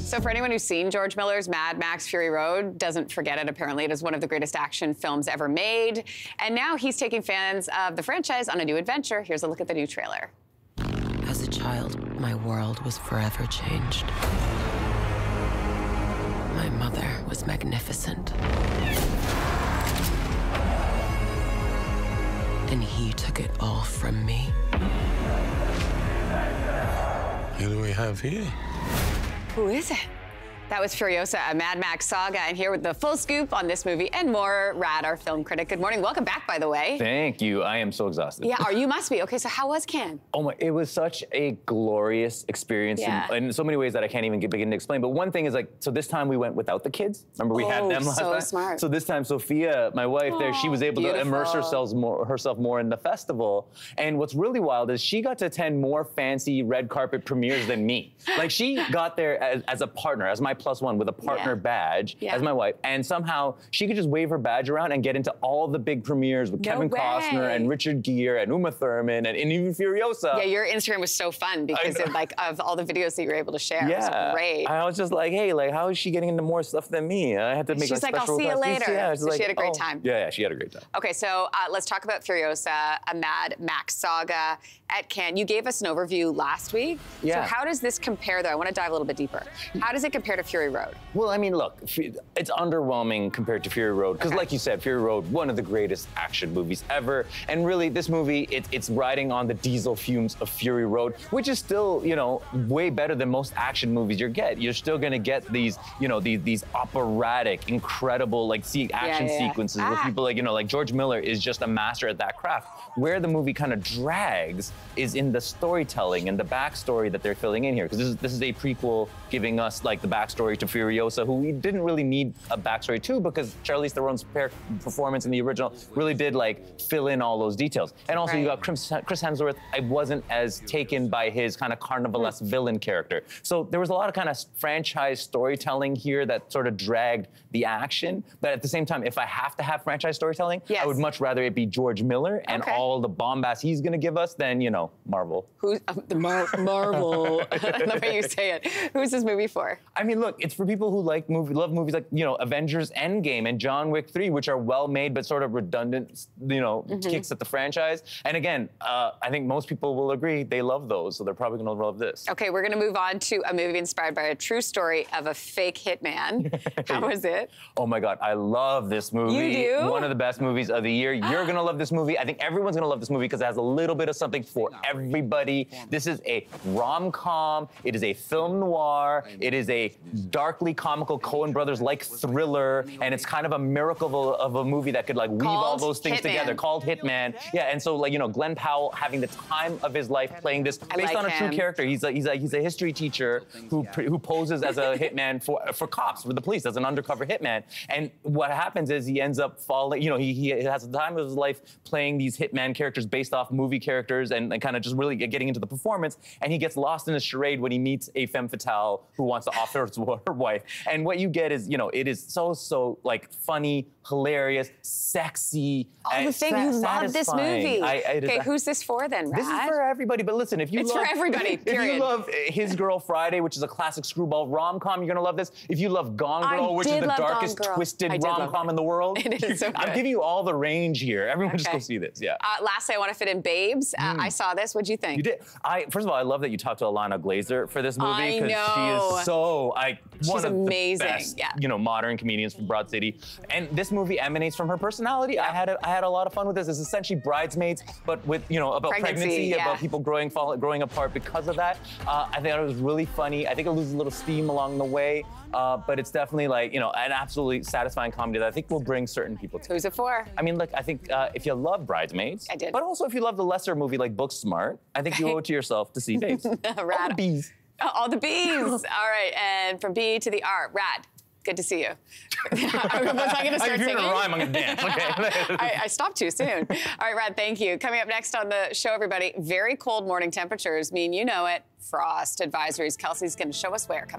So for anyone who's seen George Miller's Mad Max Fury Road, doesn't forget it, apparently. It is one of the greatest action films ever made. And now he's taking fans of the franchise on a new adventure. Here's a look at the new trailer. As a child, my world was forever changed. My mother was magnificent. And he took it all from me. Who do we have here? Who is it? That was Furiosa, a Mad Max saga, and here with the full scoop on this movie and more, Rad, our film critic. Good morning. Welcome back, by the way. Thank you. I am so exhausted. Yeah, you must be. Okay, so how was Cannes? Oh my, it was such a glorious experience in so many ways that I can't even begin to explain. But one thing is so this time we went without the kids. Remember we had them last time? So smart. So this time Sophia, my wife there, she was able to immerse herself more in the festival. And what's really wild is she got to attend more fancy red carpet premieres than me. Like she got there as a partner, as my +1 with a partner badge as my wife, and somehow she could just wave her badge around and get into all the big premieres with Kevin Costner and Richard Gere and Uma Thurman and even Furiosa. Yeah, your Instagram was so fun because of all the videos that you were able to share. Yeah, it was great. I was just like, hey, how is she getting into more stuff than me? I had to make She's like, I'll see you later. Yeah, so she had a great time. Yeah, she had a great time. Okay, so let's talk about Furiosa, a Mad Max saga at Cannes. You gave us an overview last week. Yeah. So how does this compare, though? I want to dive a little bit deeper. How does it compare to Fury Road? Well, I mean, look, it's underwhelming compared to Fury Road, because like you said, Fury Road, one of the greatest action movies ever. And really, this movie, it's riding on the diesel fumes of Fury Road, which is still, way better than most action movies you get. You're still gonna get these, these operatic, incredible, action sequences where people like George Miller is just a master at that craft. Where the movie kind of drags is in the storytelling and the backstory that they're filling in here, because this is a prequel giving us the backstory to Furiosa, who we didn't really need a backstory to, because Charlize Theron's performance in the original really did fill in all those details. And also you got Chris Hemsworth. I wasn't as taken by his kind of carnivalesque villain character. So there was a lot of kind of franchise storytelling here that sort of dragged the action. But at the same time, if I have to have franchise storytelling, I would much rather it be George Miller and all the bombast he's gonna give us than, Marvel. Who's Marvel? The way you say it. Who's this movie for? I mean, look, it's for people who love movies like, Avengers Endgame and John Wick 3, which are well-made but sort of redundant, kicks at the franchise. And again, I think most people will agree they love those, so they're probably gonna love this. Okay, we're gonna move on to a movie inspired by a true story of a fake hitman. How was it? Oh my God, I love this movie. You do? One of the best movies of the year. You're gonna love this movie. I think everyone's gonna love this movie because it has a little bit of something for everybody. This is a rom-com. It is a film noir. It is a darkly comical Coen Brothers-like thriller, and it's kind of a miracle of a movie that could weave all those things together. Called Hitman. Yeah, and so Glenn Powell having the time of his life playing this based on a true character. He's a history teacher who poses as a hitman for cops, for the police, as an undercover hitman. And what happens is he ends up falling. He has the time of his life playing these hitman characters based off movie characters and kind of just really getting into the performance. And he gets lost in a charade when he meets a femme fatale who wants to offer her wife. And what you get is, it is so funny, hilarious, sexy. Oh, the thing, you love this movie. Okay, who's this for then, Rad? This is for everybody, but listen, if you It's for everybody, period. If you love His Girl Friday, which is a classic screwball rom-com, you're gonna love this. If you love Gone Girl, which is the darkest, twisted rom-com in the rom-com in the world. It is so good. I'm giving you all the range here. Everyone just go see this, yeah. Lastly, I want to fit in Babes. I saw this. What'd you think? You did. First of all, I love that you talked to Alana Glazer for this movie, because she is so, one of the best, modern comedians from Broad City. And this movie emanates from her personality. I had a lot of fun with this. It's essentially Bridesmaids, but with, about pregnancy, about people growing apart because of that. I think it was really funny. I think it loses a little steam along the way, but it's definitely an absolutely satisfying comedy that I think will bring certain people to. Who's it for? I mean, look, I think if you love Bridesmaids, I did. But also if you love the lesser movie like Booksmart, I think you owe it to yourself to see Babes. All the bees. All the bees. All right, and from B to the R, Rad. Good to see you. Was I going to start singing? If you're going to rhyme, I'm going to dance, okay? I stopped too soon. All right, Rad, thank you. Coming up next on the show, everybody, very cold morning temperatures mean, you know it, frost advisories. Kelsey's going to show us where. Coming